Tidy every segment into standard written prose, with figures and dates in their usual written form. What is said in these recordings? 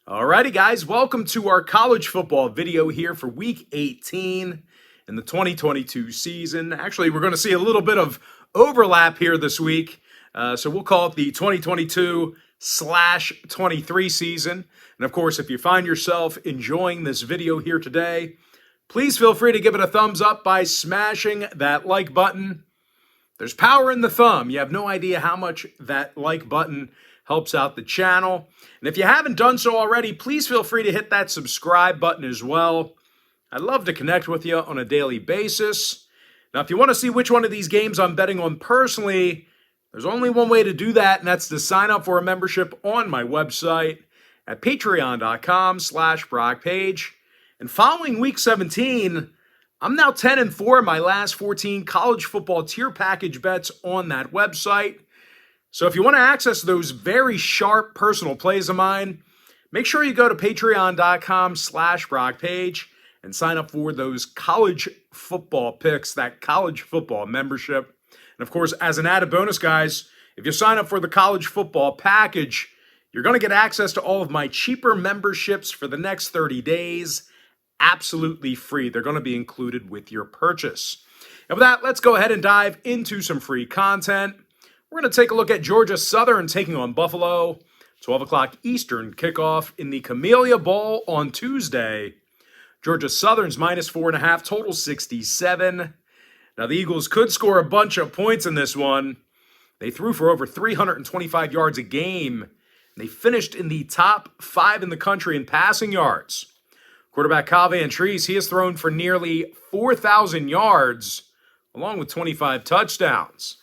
Alrighty, guys, welcome to our college football video here for Week 18 in the 2022 season. Actually, we're going to see a little bit of overlap here this week, so we'll call it the 2022/23 season. And of course, if you find yourself enjoying this video here today, please feel free to give it a thumbs up by smashing that like button. There's power in the thumb. You have no idea how much that like button helps out the channel. And if you haven't done so already, please feel free to hit that subscribe button as well. I'd love to connect with you on a daily basis. Now, if you want to see which one of these games I'm betting on personally, there's only one way to do that, and that's to sign up for a membership on my website at patreon.com/BrockPage. And following Week 17, I'm now 10-4 in my last 14 college football tier package bets on that website. So if you want to access those very sharp personal plays of mine, make sure you go to patreon.com/BrockPage and sign up for those college football picks, that college football membership. And of course, as an added bonus, guys, if you sign up for the college football package, you're going to get access to all of my cheaper memberships for the next 30 days, absolutely free. They're going to be included with your purchase. And with that, let's go ahead and dive into some free content. We're going to take a look at Georgia Southern taking on Buffalo. 12 o'clock Eastern kickoff in the Camellia Bowl on Tuesday. Georgia Southern's -4.5, total 67. Now, the Eagles could score a bunch of points in this one. They threw for over 325 yards a game. They finished in the top 5 in the country in passing yards. Quarterback Kyle Van Treese, he has thrown for nearly 4,000 yards, along with 25 touchdowns.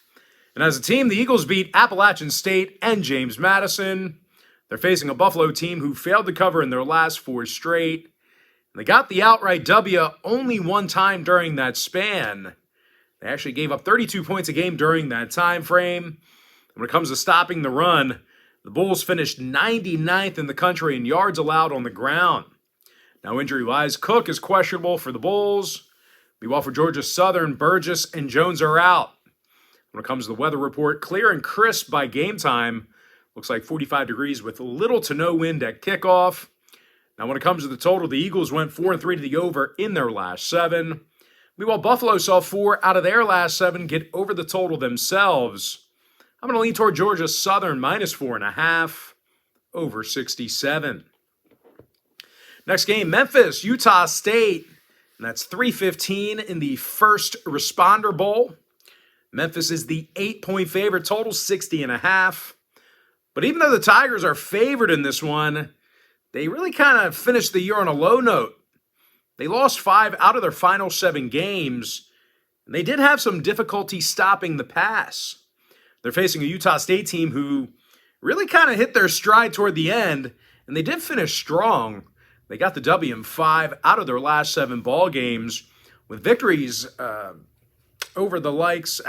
And as a team, the Eagles beat Appalachian State and James Madison. They're facing a Buffalo team who failed to cover in their last 4 straight. And they got the outright W only one time during that span. They actually gave up 32 points a game during that time frame. When it comes to stopping the run, the Bulls finished 99th in the country in yards allowed on the ground. Now, injury-wise, Cook is questionable for the Bulls. Meanwhile, for Georgia Southern, Burgess and Jones are out. When it comes to the weather report, clear and crisp by game time. Looks like 45 degrees with little to no wind at kickoff. Now, when it comes to the total, the Eagles went 4-3 to the over in their last 7. Meanwhile, Buffalo saw 4 out of their last 7 get over the total themselves. I'm going to lean toward Georgia Southern -4.5, over 67. Next game, Memphis, Utah State. And that's 3:15 in the First Responder Bowl. Memphis is the 8-point favorite, total 60.5. But even though the Tigers are favored in this one, they really kind of finished the year on a low note. They lost 5 out of their final 7 games, and they did have some difficulty stopping the pass. They're facing a Utah State team who really kind of hit their stride toward the end, and they did finish strong. They got the W in 5 out of their last 7 ball games, with victories over the likes,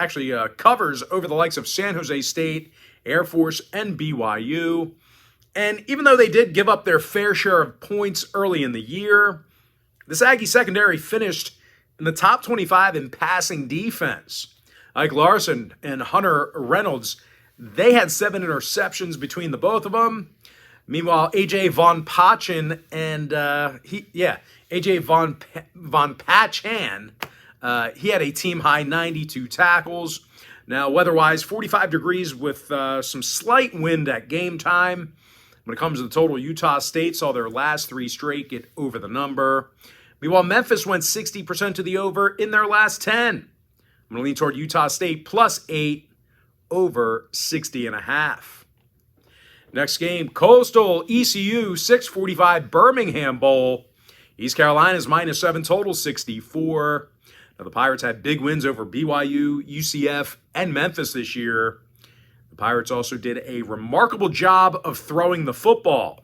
covers over the likes of San Jose State, Air Force, and BYU. And even though they did give up their fair share of points early in the year, this Aggie secondary finished in the top 25 in passing defense. Ike Larson and Hunter Reynolds, they had 7 interceptions between the both of them. Meanwhile, A.J. Von Pachan and A.J. Von Pachan, he had a team-high 92 tackles. Now, weather-wise, 45 degrees with some slight wind at game time. When it comes to the total, Utah State saw their last 3 straight get over the number. Meanwhile, Memphis went 60% to the over in their last 10. I'm going to lean toward Utah State +8, over 60.5. Next game, Coastal ECU 6:45 Birmingham Bowl. East Carolina's -7, total 64. Now, the Pirates had big wins over BYU, UCF, and Memphis this year. The Pirates also did a remarkable job of throwing the football.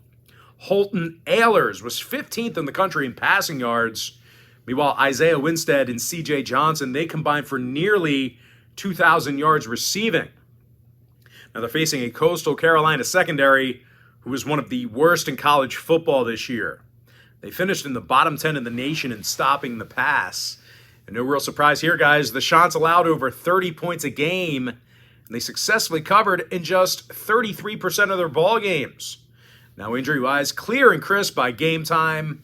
Holton Ahlers was 15th in the country in passing yards. Meanwhile, Isaiah Winstead and C.J. Johnson, they combined for nearly 2,000 yards receiving. Now, they're facing a Coastal Carolina secondary who was one of the worst in college football this year. They finished in the bottom 10 in the nation in stopping the pass. And no real surprise here, guys. The Chants allowed over 30 points a game, and they successfully covered in just 33% of their ball games. Now, injury-wise, clear and crisp by game time.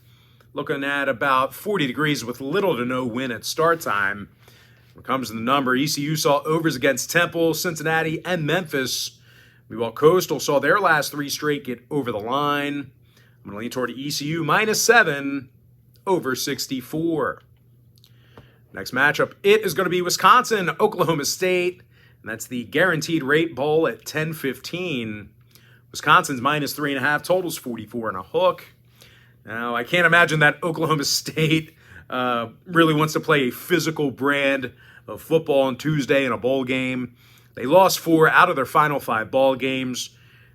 Looking at about 40 degrees with little to no wind at start time. When it comes to the number, ECU saw overs against Temple, Cincinnati, and Memphis. Meanwhile, Coastal saw their last 3 straight get over the line. I'm going to lean toward ECU -7 over 64. Next matchup, it is going to be Wisconsin, Oklahoma State. And that's the Guaranteed Rate Bowl at 10:15. Wisconsin's -3.5, totals 44 and a hook. Now, I can't imagine that Oklahoma State really wants to play a physical brand of football on Tuesday in a bowl game. They lost 4 out of their final 5 ball games.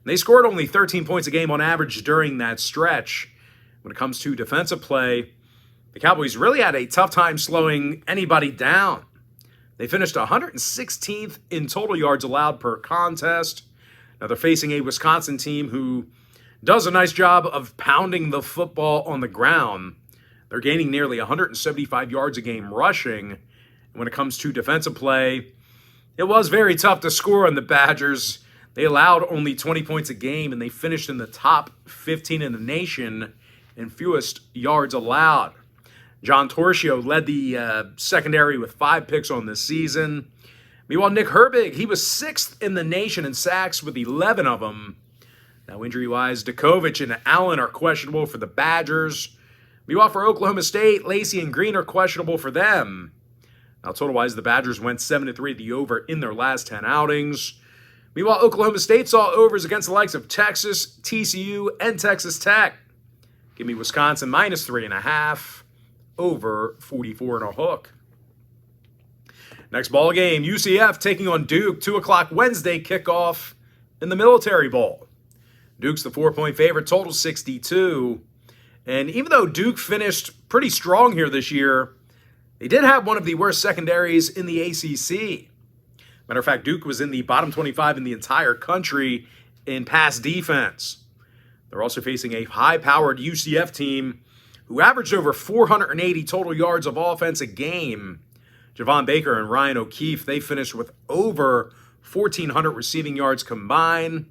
They scored only 13 points a game on average during that stretch. When it comes to defensive play, the Cowboys really had a tough time slowing anybody down. They finished 116th in total yards allowed per contest. Now they're facing a Wisconsin team who does a nice job of pounding the football on the ground. They're gaining nearly 175 yards a game rushing. And when it comes to defensive play, it was very tough to score on the Badgers. They allowed only 20 points a game, and they finished in the top 15 in the nation in fewest yards allowed. John Torchio led the secondary with 5 picks on this season. Meanwhile, Nick Herbig, he was 6th in the nation in sacks with 11 of them. Now, injury-wise, Djokovic and Allen are questionable for the Badgers. Meanwhile, for Oklahoma State, Lacey and Green are questionable for them. Now, total-wise, the Badgers went 7-3 at the over in their last 10 outings. Meanwhile, Oklahoma State saw overs against the likes of Texas, TCU, and Texas Tech. Give me Wisconsin -3.5. Over 44 and a hook. Next ball game, UCF taking on Duke, 2 o'clock Wednesday kickoff in the Military Bowl. Duke's the 4-point favorite, total 62. And even though Duke finished pretty strong here this year, they did have one of the worst secondaries in the ACC. Matter of fact, Duke was in the bottom 25 in the entire country in pass defense. They're also facing a high-powered UCF team who averaged over 480 total yards of offense a game. Javon Baker and Ryan O'Keefe, they finished with over 1,400 receiving yards combined.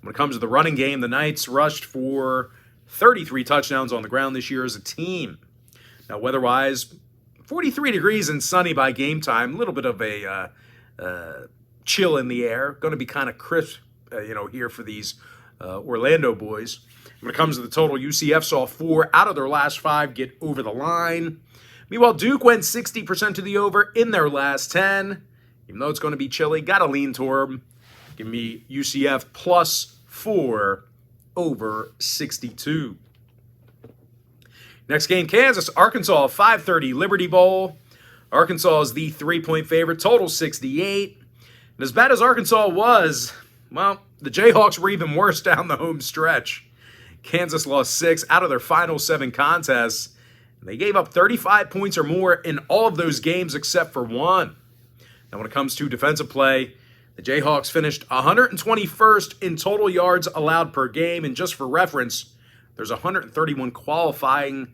When it comes to the running game, the Knights rushed for 33 touchdowns on the ground this year as a team. Now, weather-wise, 43 degrees and sunny by game time. A little bit of a chill in the air. Going to be kind of crisp, here for these Orlando boys. When it comes to the total, UCF saw 4 out of their last 5 get over the line. Meanwhile, Duke went 60% to the over in their last 10. Even though it's going to be chilly, got to lean toward them. Give me UCF +4 over 62. Next game, Kansas, Arkansas, 5:30 Liberty Bowl. Arkansas is the 3-point favorite, total 68. And as bad as Arkansas was, well, the Jayhawks were even worse down the home stretch. Kansas lost 6 out of their final 7 contests. They gave up 35 points or more in all of those games except for one. Now, when it comes to defensive play, the Jayhawks finished 121st in total yards allowed per game. And just for reference, there's 131 qualifying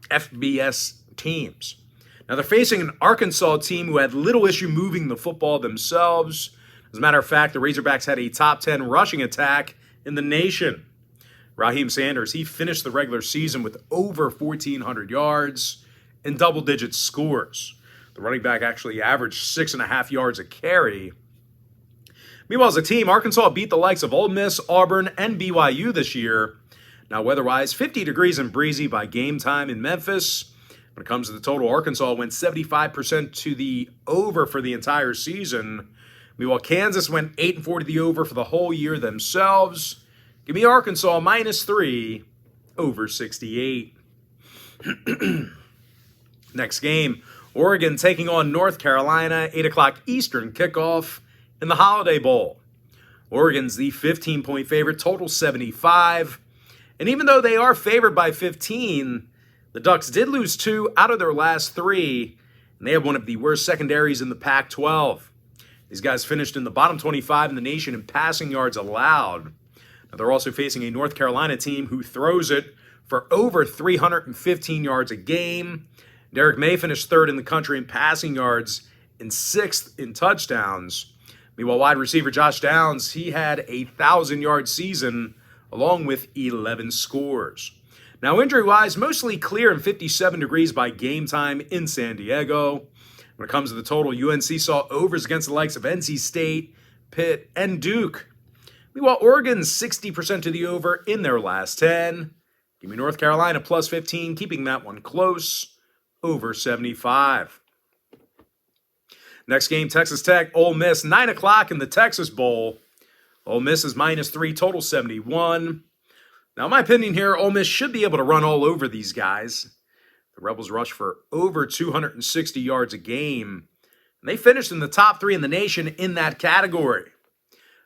FBS teams. Now, they're facing an Arkansas team who had little issue moving the football themselves. As a matter of fact, the Razorbacks had a top 10 rushing attack in the nation. Raheem Sanders, he finished the regular season with over 1,400 yards and double-digit scores. The running back actually averaged 6.5 yards a carry. Meanwhile, as a team, Arkansas beat the likes of Ole Miss, Auburn, and BYU this year. Now, weather-wise, 50 degrees and breezy by game time in Memphis. When it comes to the total, Arkansas went 75% to the over for the entire season. Meanwhile, Kansas went 8-4 to the over for the whole year themselves. Give me Arkansas -3 over 68. Next game, Oregon taking on North Carolina, 8 o'clock Eastern kickoff in the Holiday Bowl. Oregon's the 15-point favorite, total 75. And even though they are favored by 15, the Ducks did lose 2 out of their last 3, and they have one of the worst secondaries in the Pac-12. These guys finished in the bottom 25 in the nation in passing yards allowed. Now, they're also facing a North Carolina team who throws it for over 315 yards a game. Derek May finished 3rd in the country in passing yards and 6th in touchdowns. Meanwhile, wide receiver Josh Downs, he had a 1,000-yard season along with 11 scores. Now, injury-wise, mostly clear and 57 degrees by game time in San Diego. When it comes to the total, UNC saw overs against the likes of NC State, Pitt, and Duke. Meanwhile, Oregon's 60% to the over in their last 10. Give me North Carolina plus 15, keeping that one close, over 75. Next game, Texas Tech, Ole Miss, 9 o'clock in the Texas Bowl. Ole Miss is -3, total 71. Now, in my opinion here, Ole Miss should be able to run all over these guys. The Rebels rushed for over 260 yards a game, and they finished in the top 3 in the nation in that category.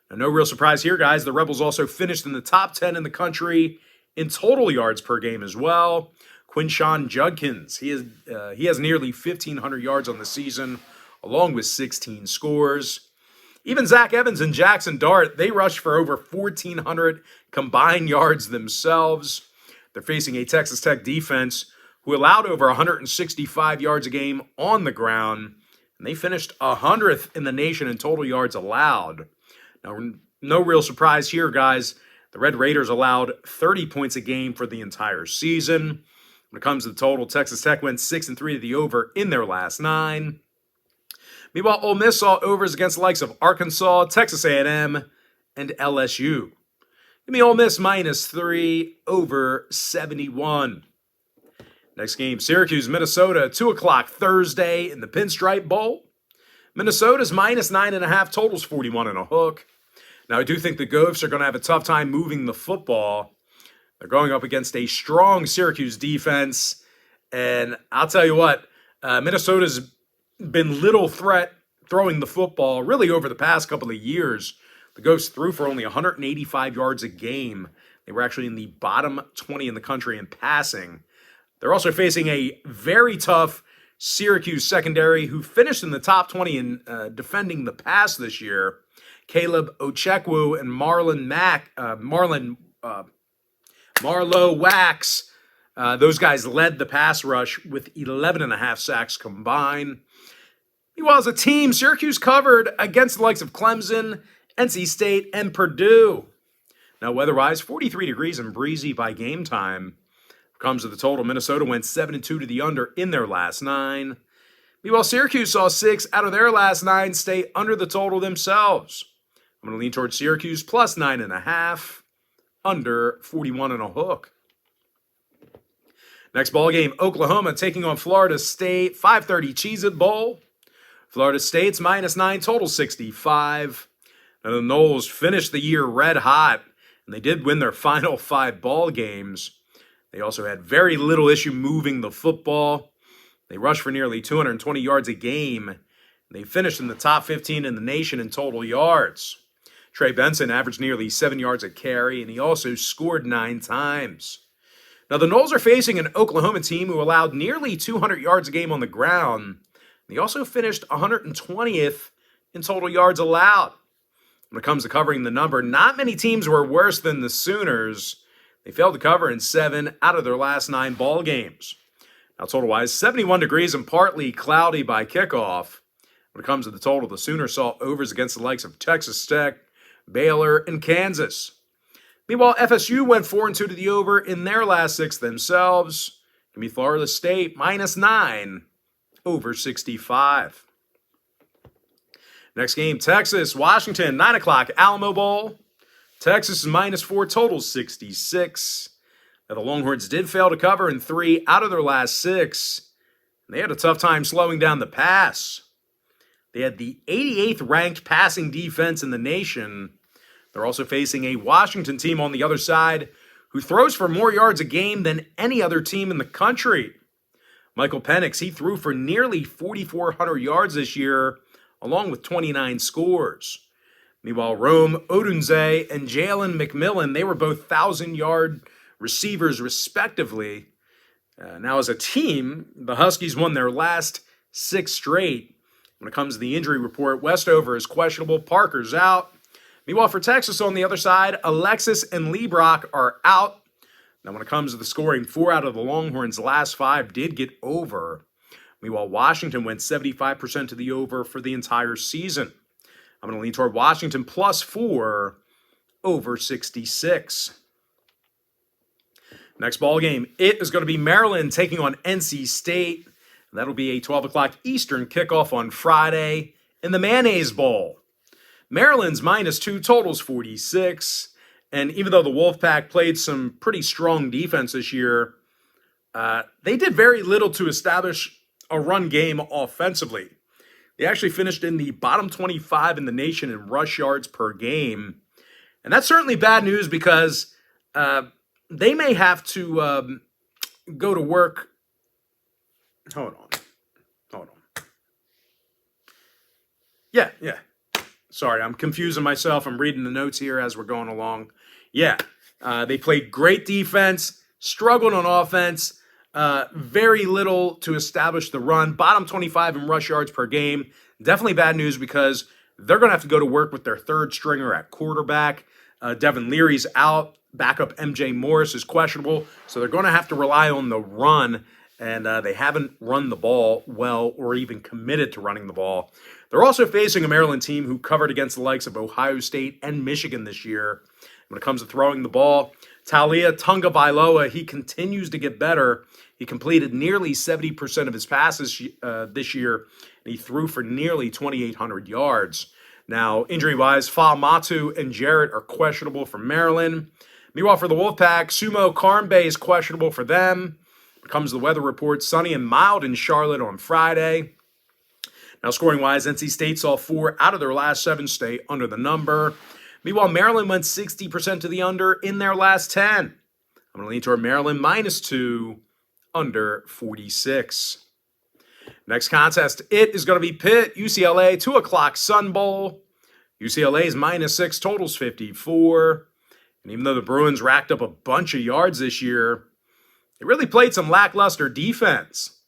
Now, no real surprise here, guys. The Rebels also finished in the top 10 in the country in total yards per game as well. Quinshon Judkins, he has nearly 1,500 yards on the season, along with 16 scores. Even Zach Evans and Jackson Dart, they rushed for over 1,400 combined yards themselves. They're facing a Texas Tech defense who allowed over 165 yards a game on the ground, and they finished 100th in the nation in total yards allowed. Now, no real surprise here, guys. The Red Raiders allowed 30 points a game for the entire season. When it comes to the total, Texas Tech went 6-3 to the over in their last 9. Meanwhile, Ole Miss saw overs against the likes of Arkansas, Texas A&M, and LSU. Give me Ole Miss -3, over 71. Next game, Syracuse, Minnesota, 2 o'clock Thursday in the Pinstripe Bowl. Minnesota's -9.5, totals 41 and a hook. Now, I do think the Gophers are going to have a tough time moving the football. They're going up against a strong Syracuse defense. And I'll tell you what, Minnesota's been little threat throwing the football really over the past couple of years. The Gophers threw for only 185 yards a game. They were actually in the bottom 20 in the country in passing. They're also facing a very tough Syracuse secondary who finished in the top 20 in defending the pass this year. Caleb Ochekwu and Marlowe Wax. Those guys led the pass rush with 11.5 sacks combined. Meanwhile, as a team, Syracuse covered against the likes of Clemson, NC State, and Purdue. Now, weather-wise, 43 degrees and breezy by game time. Comes to the total, Minnesota went 7-2 to the under in their last 9. Meanwhile, Syracuse saw 6 out of their last 9 stay under the total themselves. I'm going to lean towards Syracuse plus 9.5, under 41 and a hook. Next ball game, Oklahoma taking on Florida State, 5:30 Cheez-It Bowl. Florida State's -9, total 65. Now, the Noles finished the year red hot, and they did win their final 5 ball games. They also had very little issue moving the football. They rushed for nearly 220 yards a game. They finished in the top 15 in the nation in total yards. Trey Benson averaged nearly 7 yards a carry, and he also scored 9 times. Now, the Noles are facing an Oklahoma team who allowed nearly 200 yards a game on the ground. They also finished 120th in total yards allowed. When it comes to covering the number, not many teams were worse than the Sooners. They failed to cover in 7 out of their last 9 ball games. Now, total-wise, 71 degrees and partly cloudy by kickoff. When it comes to the total, the Sooners saw overs against the likes of Texas Tech, Baylor, and Kansas. Meanwhile, FSU went 4-2 to the over in their last 6 themselves. Give me Florida State -9, over 65. Next game, Texas, Washington, 9 o'clock, Alamo Bowl. Texas is -4, total 66. Now, the Longhorns did fail to cover in 3 out of their last 6. And they had a tough time slowing down the pass. They had the 88th ranked passing defense in the nation. They're also facing a Washington team on the other side who throws for more yards a game than any other team in the country. Michael Penix, he threw for nearly 4,400 yards this year, along with 29 scores. Meanwhile, Rome Odunze and Jalen McMillan, they were both 1,000-yard receivers respectively. Now, as a team, the Huskies won their last 6 straight. When it comes to the injury report, Westover is questionable, Parker's out. Meanwhile, for Texas on the other side, Alexis and Lebrock are out. Now, when it comes to the scoring, 4 out of the Longhorns' last 5 did get over. Meanwhile, Washington went 75% to the over for the entire season. I'm going to lean toward Washington +4, over 66. Next ball game, it is going to be Maryland taking on NC State. That'll be a 12 o'clock Eastern kickoff on Friday in the Mayonnaise Bowl. Maryland's -2, totals 46. And even though the Wolfpack played some pretty strong defense this year, they did very little to establish a run game offensively. They actually finished in the bottom 25 in the nation in rush yards per game. And that's certainly bad news because they may have to go to work. Hold on. Yeah. Sorry, I'm confusing myself. I'm reading the notes here as we're going along. Yeah, they played great defense, struggled on offense, very little to establish the run. Bottom 25 in rush yards per game. Definitely bad news because they're going to have to go to work with their third stringer at quarterback. Devin Leary's out. Backup MJ Morris is questionable. So they're going to have to rely on the run, and they haven't run the ball well or even committed to running the ball. They're also facing a Maryland team who covered against the likes of Ohio State and Michigan this year. When it comes to throwing the ball, Talia Tungavailoa, he continues to get better. He completed nearly 70% of his passes this year, and he threw for nearly 2,800 yards. Now, injury-wise, Fa'amatu and Jarrett are questionable for Maryland. Meanwhile, for the Wolfpack, Sumo Karmbe is questionable for them. When it comes to the weather report, sunny and mild in Charlotte on Friday. Now, scoring-wise, NC State saw 4 out of their last 7 stay under the number. Meanwhile, Maryland went 60% to the under in their last 10. I'm going to lean toward Maryland -2, under 46. Next contest, it is going to be Pitt, UCLA, 2 o'clock Sun Bowl. UCLA's -6, totals 54. And even though the Bruins racked up a bunch of yards this year, they really played some lackluster defense.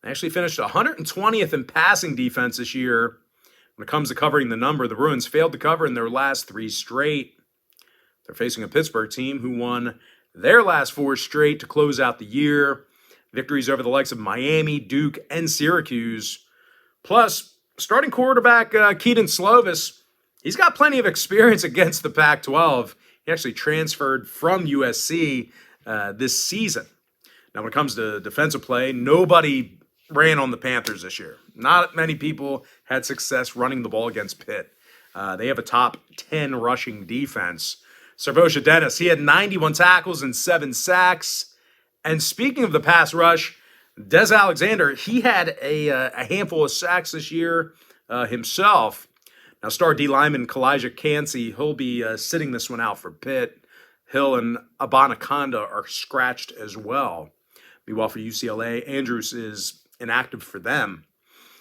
They actually finished 120th in passing defense this year. When it comes to covering the number, the Bruins failed to cover in their last 3 straight. They're facing a Pittsburgh team who won their last 4 straight to close out the year. Victories over the likes of Miami, Duke, and Syracuse. Plus, starting quarterback Keaton Slovis, he's got plenty of experience against the Pac-12. He actually transferred from USC this season. Now, when it comes to defensive play, nobody ran on the Panthers this year. Not many people had success running the ball against Pitt. They have a top 10 rushing defense. Servoja Dennis, he had 91 tackles and 7 sacks. And speaking of the pass rush, Des Alexander, he had a handful of sacks this year himself. Now, star D lineman Kalijah Cansey, he'll be sitting this one out for Pitt. Hill and Abanaconda are scratched as well. Meanwhile, for UCLA, Andrews is inactive for them.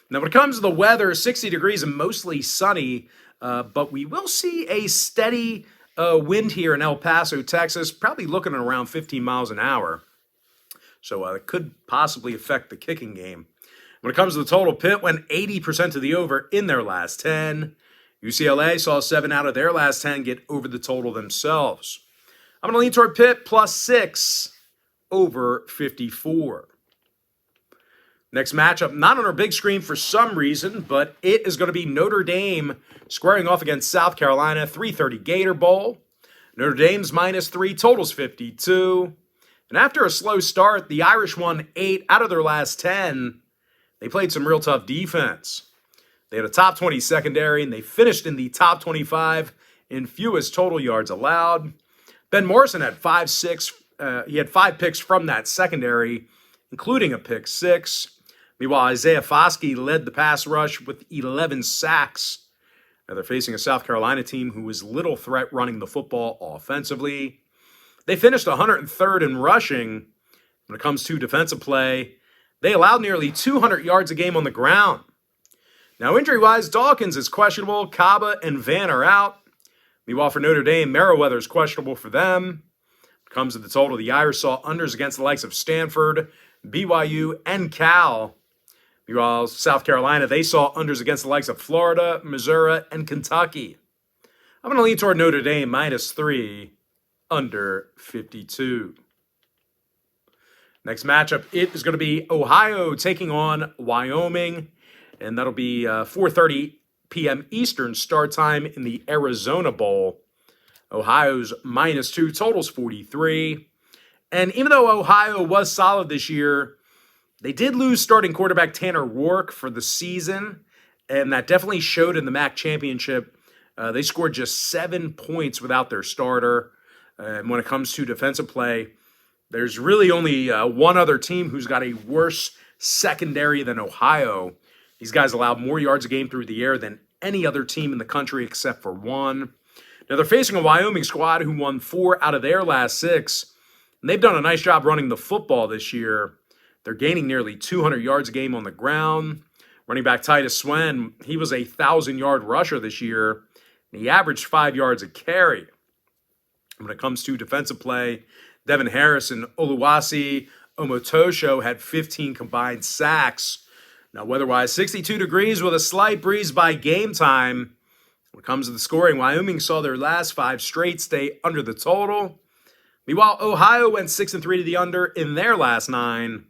Now, when it comes to the weather, 60 degrees and mostly sunny, but we will see a steady wind here in El Paso, Texas, probably looking at around 15 miles an hour. So it could possibly affect the kicking game. When it comes to the total, Pitt went 80% to the over in their last 10. UCLA saw 7 out of their last 10 get over the total themselves. I'm going to lean toward Pitt +6 over 54. Next matchup, not on our big screen for some reason, but it is going to be Notre Dame squaring off against South Carolina, 3:30 Gator Bowl. Notre Dame's -3, totals 52. And after a slow start, the Irish won 8 out of their last 10. They played some real tough defense. They had a top 20 secondary, and they finished in the top 25 in fewest total yards allowed. Ben Morrison had 5 picks from that secondary, including a pick 6. Meanwhile, Isaiah Foskey led the pass rush with 11 sacks. Now they're facing a South Carolina team who was little threat running the football offensively. They finished 103rd in rushing. When it comes to defensive play, they allowed nearly 200 yards a game on the ground. Now, injury-wise, Dawkins is questionable. Kaba and Van are out. Meanwhile, for Notre Dame, Merriweather is questionable for them. When it comes to the total, the Irish saw unders against the likes of Stanford, BYU, and Cal. Meanwhile, South Carolina, they saw unders against the likes of Florida, Missouri, and Kentucky. I'm going to lean toward Notre Dame -3, under 52. Next matchup, it is going to be Ohio taking on Wyoming, and that'll be 4:30 p.m. Eastern start time in the Arizona Bowl. Ohio's -2, totals 43. And even though Ohio was solid this year, they did lose starting quarterback Tanner Rourke for the season, and that definitely showed in the MAC championship. They scored just 7 points without their starter. And when it comes to defensive play, there's really only one other team who's got a worse secondary than Ohio. These guys allowed more yards a game through the air than any other team in the country except for one. Now, they're facing a Wyoming squad who won 4 out of their last 6. And they've done a nice job running the football this year. They're gaining nearly 200 yards a game on the ground. Running back Titus Swen, he was a 1,000-yard rusher this year, and he averaged 5 yards a carry. When it comes to defensive play, Devin Harris and Oluwasi Omotosho had 15 combined sacks. Now, weather-wise, 62 degrees with a slight breeze by game time. When it comes to the scoring, Wyoming saw their last 5 straight stay under the total. Meanwhile, Ohio went 6-3 to the under in their last 9.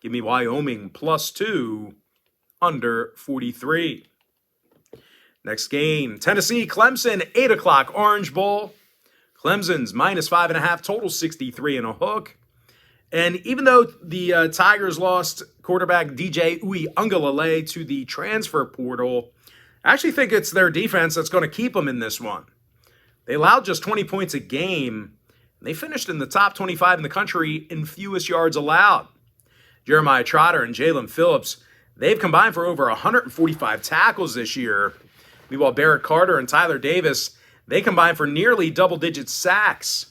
Give me Wyoming +2, under 43. Next game, Tennessee, Clemson, 8 o'clock Orange Bowl. Clemson's -5.5, total 63 and a hook. And even though the Tigers lost quarterback DJ Uiagalelei to the transfer portal, I actually think it's their defense that's going to keep them in this one. They allowed just 20 points a game. And they finished in the top 25 in the country in fewest yards allowed. Jeremiah Trotter and Jalen Phillips, they've combined for over 145 tackles this year. Meanwhile, Barrett Carter and Tyler Davis, they combined for nearly double-digit sacks.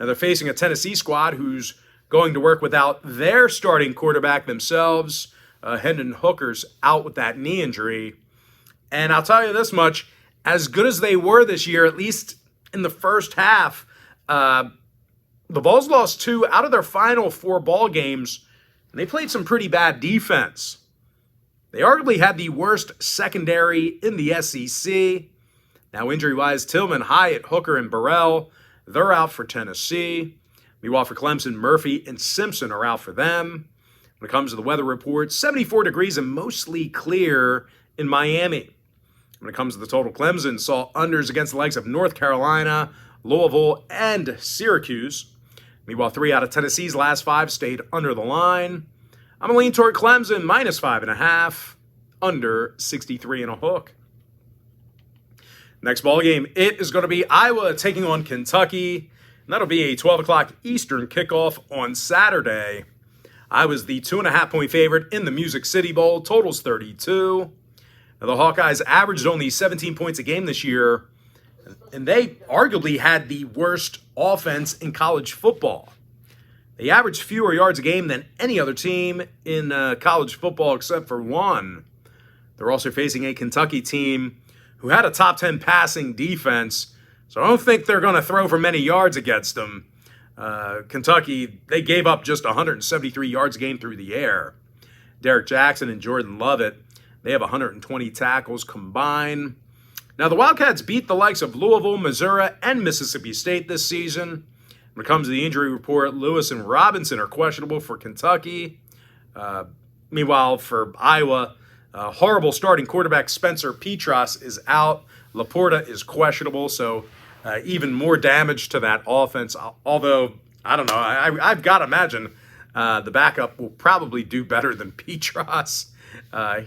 Now, they're facing a Tennessee squad who's going to work without their starting quarterback themselves. Hendon Hooker's out with that knee injury. And I'll tell you this much, as good as they were this year, at least in the first half, the Vols lost 2 out of their final 4 ball games, and they played some pretty bad defense. They arguably had the worst secondary in the SEC. Now, injury-wise, Tillman, Hyatt, Hooker, and Burrell, they're out for Tennessee. Meanwhile, for Clemson, Murphy and Simpson are out for them. When it comes to the weather report, 74 degrees and mostly clear in Miami. When it comes to the total, Clemson saw unders against the likes of North Carolina, Louisville, and Syracuse. Meanwhile, 3 out of Tennessee's last 5 stayed under the line. I'm going to lean toward Clemson, -5.5, under 63 and a hook. Next ball game, it is going to be Iowa taking on Kentucky. And that'll be a 12 o'clock Eastern kickoff on Saturday. Iowa's the 2.5-point favorite in the Music City Bowl. Total's 32. Now, the Hawkeyes averaged only 17 points a game this year, and they arguably had the worst offense in college football. They averaged fewer yards a game than any other team in college football except for one. They're also facing a Kentucky team who had a top 10 passing defense, so I don't think they're going to throw for many yards against them. Kentucky, they gave up just 173 yards a game through the air. Derek Jackson and Jordan Lovett, they have 120 tackles combined. Now, the Wildcats beat the likes of Louisville, Missouri, and Mississippi State this season. When it comes to the injury report, Lewis and Robinson are questionable for Kentucky. Meanwhile, for Iowa, horrible starting quarterback Spencer Petras is out. Laporta is questionable, so even more damage to that offense. Although, I don't know, I've got to imagine the backup will probably do better than Petras.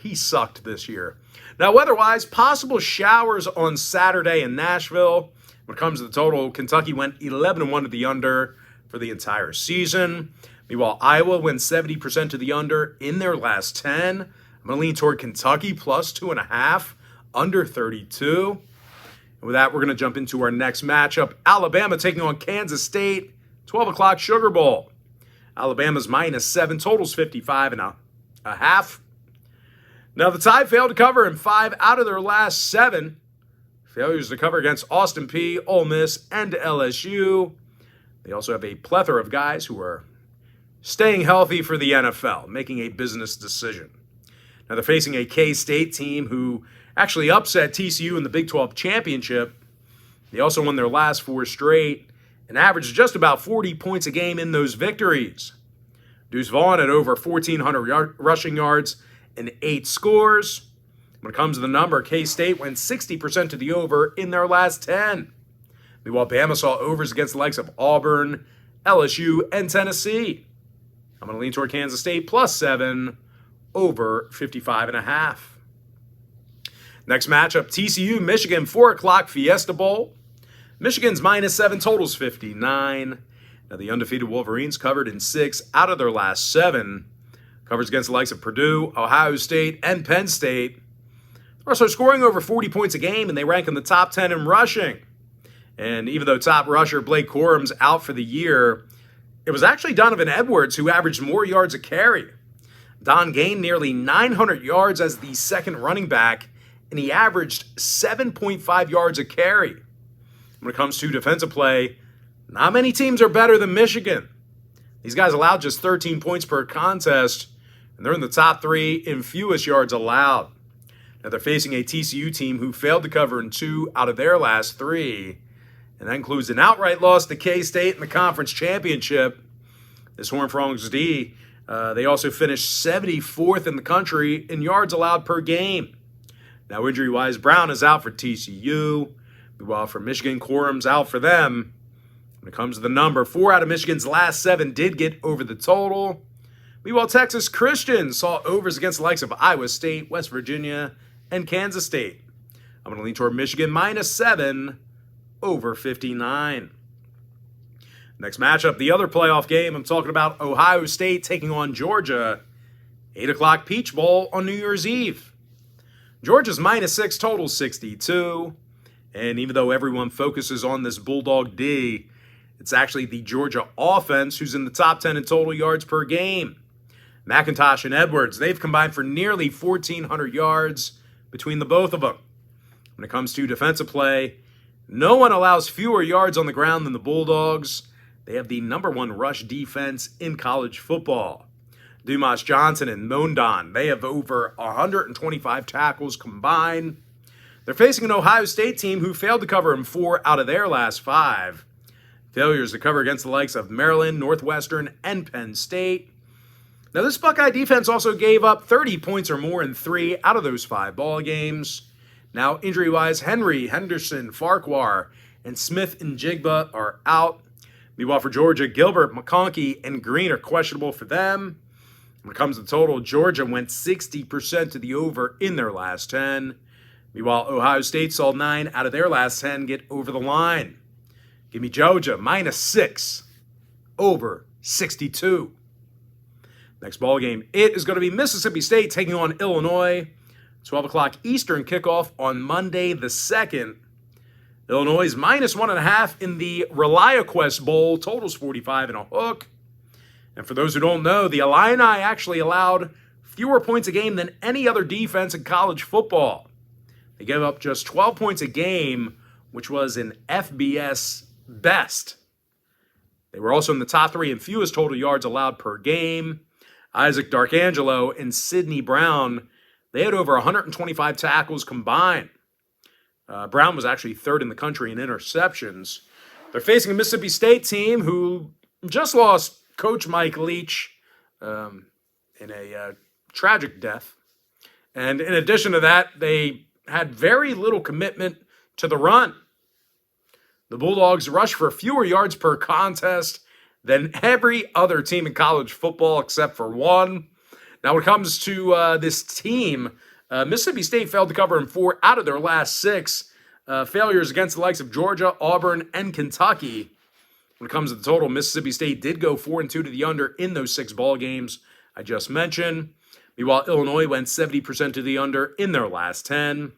He sucked this year. Now, weather-wise, possible showers on Saturday in Nashville. When it comes to the total, Kentucky went 11-1 to the under for the entire season. Meanwhile, Iowa went 70% to the under in their last 10. I'm going to lean toward Kentucky +2.5, under 32. And with that, we're going to jump into our next matchup. Alabama taking on Kansas State, 12 o'clock Sugar Bowl. Alabama's -7, totals 55.5. Now, the Tide failed to cover in 5 out of their last 7. Failures to cover against Austin Peay, Ole Miss, and LSU. They also have a plethora of guys who are staying healthy for the NFL, making a business decision. Now, they're facing a K-State team who actually upset TCU in the Big 12 championship. They also won their last 4 straight and averaged just about 40 points a game in those victories. Deuce Vaughn had over 1,400 rushing yards and 8 scores. When it comes to the number, K-State went 60% to the over in their last 10. Meanwhile, Bama saw overs against the likes of Auburn, LSU, and Tennessee. I'm going to lean toward Kansas State +7 over 55.5. Next matchup, TCU, Michigan, 4 o'clock Fiesta Bowl. Michigan's -7, totals 59. Now the undefeated Wolverines covered in 6 out of their last 7. Covers against the likes of Purdue, Ohio State, and Penn State. They're also scoring over 40 points a game, and they rank in the top 10 in rushing. And even though top rusher Blake Corum's out for the year, it was actually Donovan Edwards who averaged more yards a carry. Don gained nearly 900 yards as the second running back, and he averaged 7.5 yards a carry. When it comes to defensive play, not many teams are better than Michigan. These guys allowed just 13 points per contest, and they're in the top 3 in fewest yards allowed. Now they're facing a TCU team who failed to cover in 2 out of their last 3, and that includes an outright loss to K-State in the conference championship. This Horned Frogs D, they also finished 74th in the country in yards allowed per game. Now, injury-wise, Brown is out for TCU. Meanwhile, for Michigan, Corum's out for them. When it comes to the number, 4 out of Michigan's last 7 did get over the total. Meanwhile, Texas Christian saw overs against the likes of Iowa State, West Virginia, and Kansas State. I'm going to lean toward Michigan -7 over 59. Next matchup, the other playoff game. I'm talking about Ohio State taking on Georgia. 8 o'clock Peach Bowl on New Year's Eve. Georgia's -6, total 62. And even though everyone focuses on this Bulldog D, it's actually the Georgia offense who's in the top 10 in total yards per game. McIntosh and Edwards, they've combined for nearly 1,400 yards between the both of them. When it comes to defensive play, no one allows fewer yards on the ground than the Bulldogs. They have the #1 rush defense in college football. Dumas Johnson and Mondon, they have over 125 tackles combined. They're facing an Ohio State team who failed to cover in 4 out of their last 5. Failures to cover against the likes of Maryland, Northwestern, and Penn State. Now, this Buckeye defense also gave up 30 points or more in 3 out of those 5 ball games. Now, injury-wise, Henry, Henderson, Farquhar, and Smith and Jigba are out. Meanwhile, for Georgia, Gilbert, McConkey, and Green are questionable for them. When it comes to total, Georgia went 60% to the over in their last 10. Meanwhile, Ohio State saw 9 out of their last 10 get over the line. Give me Georgia -6 over 62. Next ball game, it is going to be Mississippi State taking on Illinois. 12 o'clock Eastern kickoff on Monday the 2nd. Illinois is -1.5 in the ReliaQuest Bowl. Totals 45 and a hook. And for those who don't know, the Illini actually allowed fewer points a game than any other defense in college football. They gave up just 12 points a game, which was an FBS best. They were also in the top 3 in fewest total yards allowed per game. Isaac Darkangelo and Sidney Brown, they had over 125 tackles combined. Brown was actually 3rd in the country in interceptions. They're facing a Mississippi State team who just lost Coach Mike Leach in a tragic death. And in addition to that, they had very little commitment to the run. The Bulldogs rushed for fewer yards per contest than every other team in college football except for one. Now, when it comes to this team, Mississippi State failed to cover in 4 out of their last 6. Failures against the likes of Georgia, Auburn, and Kentucky. When it comes to the total, Mississippi State did go 4-2 to the under in those 6 ball games I just mentioned. Meanwhile, Illinois went 70% to the under in their last 10.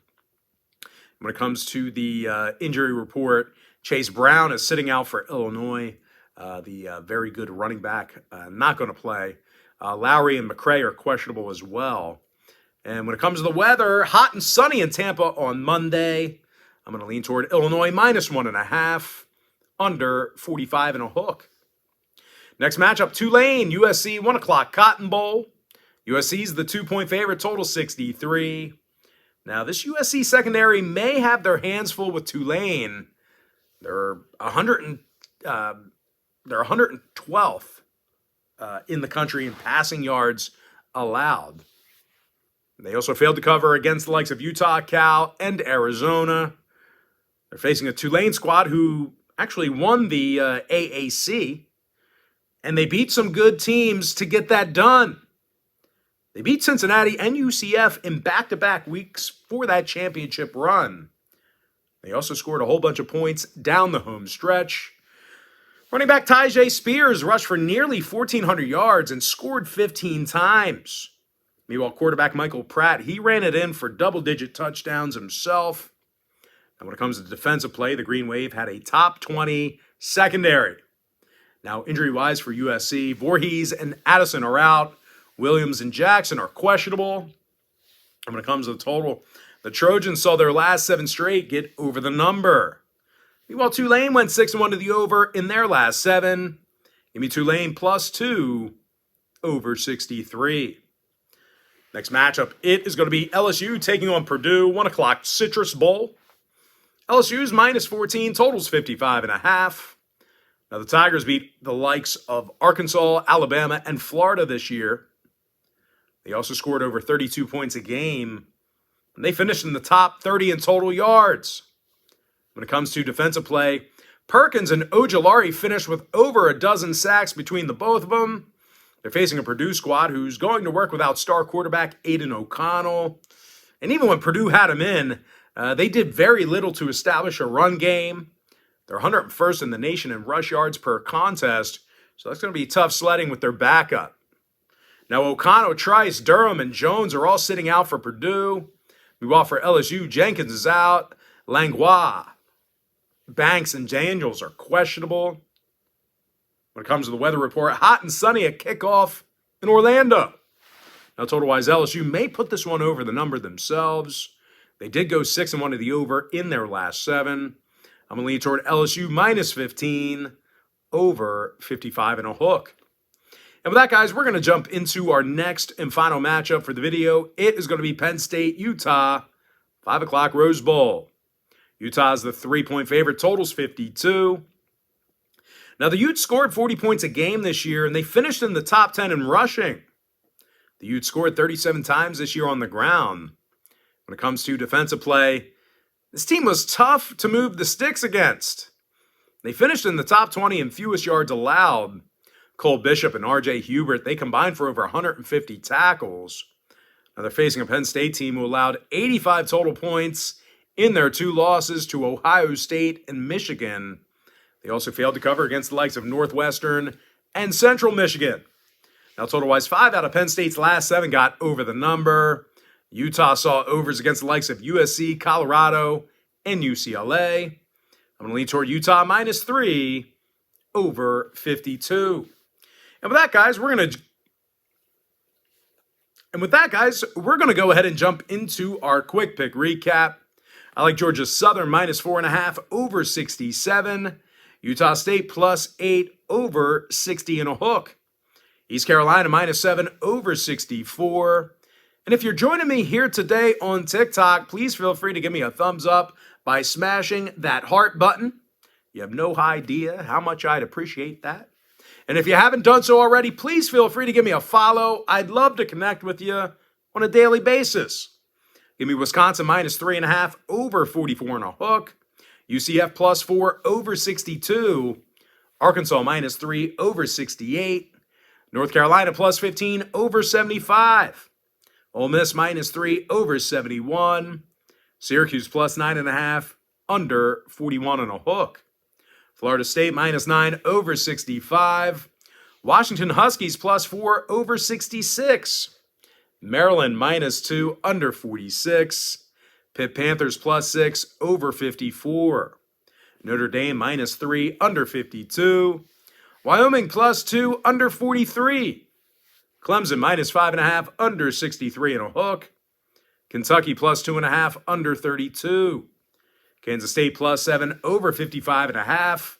When it comes to the injury report, Chase Brown is sitting out for Illinois. The very good running back not going to play. Lowry and McCray are questionable as well. And when it comes to the weather, hot and sunny in Tampa on Monday. I'm going to lean toward Illinois -1.5, under 45 and a hook. Next matchup, Tulane, USC, 1 o'clock Cotton Bowl. USC's the 2-point favorite, total 63. Now, this USC secondary may have their hands full with Tulane. They're 112th in the country in passing yards allowed. They also failed to cover against the likes of Utah, Cal, and Arizona. They're facing a Tulane squad who actually won the AAC. And they beat some good teams to get that done. They beat Cincinnati and UCF in back-to-back weeks for that championship run. They also scored a whole bunch of points down the home stretch. Running back Tyjae Spears rushed for nearly 1,400 yards and scored 15 times. Meanwhile, quarterback Michael Pratt, he ran it in for double-digit touchdowns himself. And when it comes to defensive play, the Green Wave had a top 20 secondary. Now, injury-wise for USC, Voorhees and Addison are out. Williams and Jackson are questionable. And when it comes to the total, the Trojans saw their last 7 straight get over the number. Meanwhile, Tulane went 6-1 to the over in their last 7. Give me Tulane +2 over 63. Next matchup, it is going to be LSU taking on Purdue, 1 o'clock Citrus Bowl. LSU's -14, totals 55.5. Now, the Tigers beat the likes of Arkansas, Alabama, and Florida this year. They also scored over 32 points a game, and they finished in the top 30 in total yards. When it comes to defensive play, Perkins and Ojulari finished with over a dozen sacks between the both of them. They're facing a Purdue squad who's going to work without star quarterback Aiden O'Connell. And even when Purdue had him in, they did very little to establish a run game. They're 101st in the nation in rush yards per contest, so that's going to be tough sledding with their backup. Now, O'Connell, Trice, Durham, and Jones are all sitting out for Purdue. Meanwhile, for LSU, Jenkins is out. Langlois, Banks, and Daniels are questionable. When it comes to the weather report, hot and sunny at kickoff in Orlando. Now, total-wise, LSU may put this one over the number themselves. They did go 6-1 to the over in their last 7. I'm going to lean toward LSU -15 over 55.5. And with that, guys, we're going to jump into our next and final matchup for the video. It is going to be Penn State, Utah, 5 o'clock Rose Bowl. Utah is the 3-point favorite, totals 52. Now, the Utes scored 40 points a game this year, and they finished in the top 10 in rushing. The Utes scored 37 times this year on the ground. When it comes to defensive play, this team was tough to move the sticks against. They finished in the top 20 in fewest yards allowed. Cole Bishop and R.J. Hubert, they combined for over 150 tackles. Now they're facing a Penn State team who allowed 85 total points in their 2 losses to Ohio State and Michigan. They also failed to cover against the likes of Northwestern and Central Michigan. Now, total-wise, 5 out of Penn State's last 7 got over the number. Utah saw overs against the likes of USC, Colorado, and UCLA. I'm going to lean toward Utah -3 over 52. And with that, guys, we're going to go ahead and jump into our quick pick recap. I like Georgia Southern -4.5 over 67. Utah State +8 over 60 and a hook. East Carolina -7 over 64. And if you're joining me here today on TikTok, please feel free to give me a thumbs up by smashing that heart button. You have no idea how much I'd appreciate that. And if you haven't done so already, please feel free to give me a follow. I'd love to connect with you on a daily basis. Give me Wisconsin -3.5 over 44 and a hook. UCF +4 over 62. Arkansas -3 over 68. North Carolina +15 over 75. Ole Miss -3 over 71. Syracuse +9.5 under 41 and a hook. Florida State -9 over 65. Washington Huskies +4 over 66. Maryland -2 under 46. Pitt Panthers +6 over 54. Notre Dame -3 under 52. Wyoming +2 under 43. Clemson -5.5 under 63 and a hook. Kentucky +2.5 under 32. Kansas State +7 over 55.5.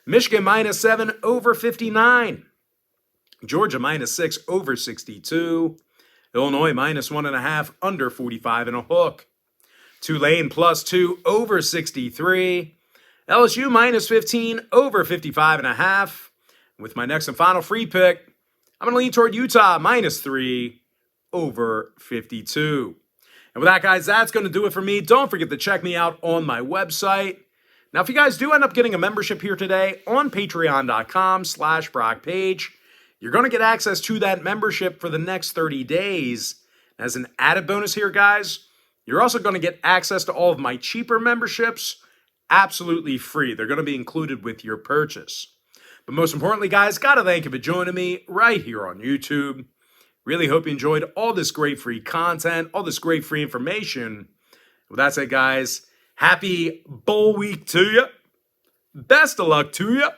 Michigan -7 over 59. Georgia -6 over 62. Illinois -1.5 under 45 and a hook. Tulane +2 over 63. LSU -15 over 55.5. With my next and final free pick, I'm going to lean toward Utah -3 over 52. And with that, guys, that's going to do it for me. Don't forget to check me out on my website, Now, if you guys do end up getting a membership here today on patreon.com/BrockPage, you're going to get access to that membership for the next 30 days. As an added bonus here, guys, you're also going to get access to all of my cheaper memberships absolutely free. They're going to be included with your purchase. But most importantly, guys, got to thank you for joining me right here on YouTube. Really hope you enjoyed all this great free content, all this great free information. With that said, guys, happy bowl week to you. Best of luck to you.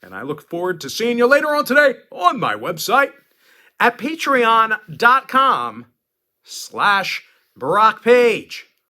And I look forward to seeing you later on today on my website at patreon.com/BrockPage.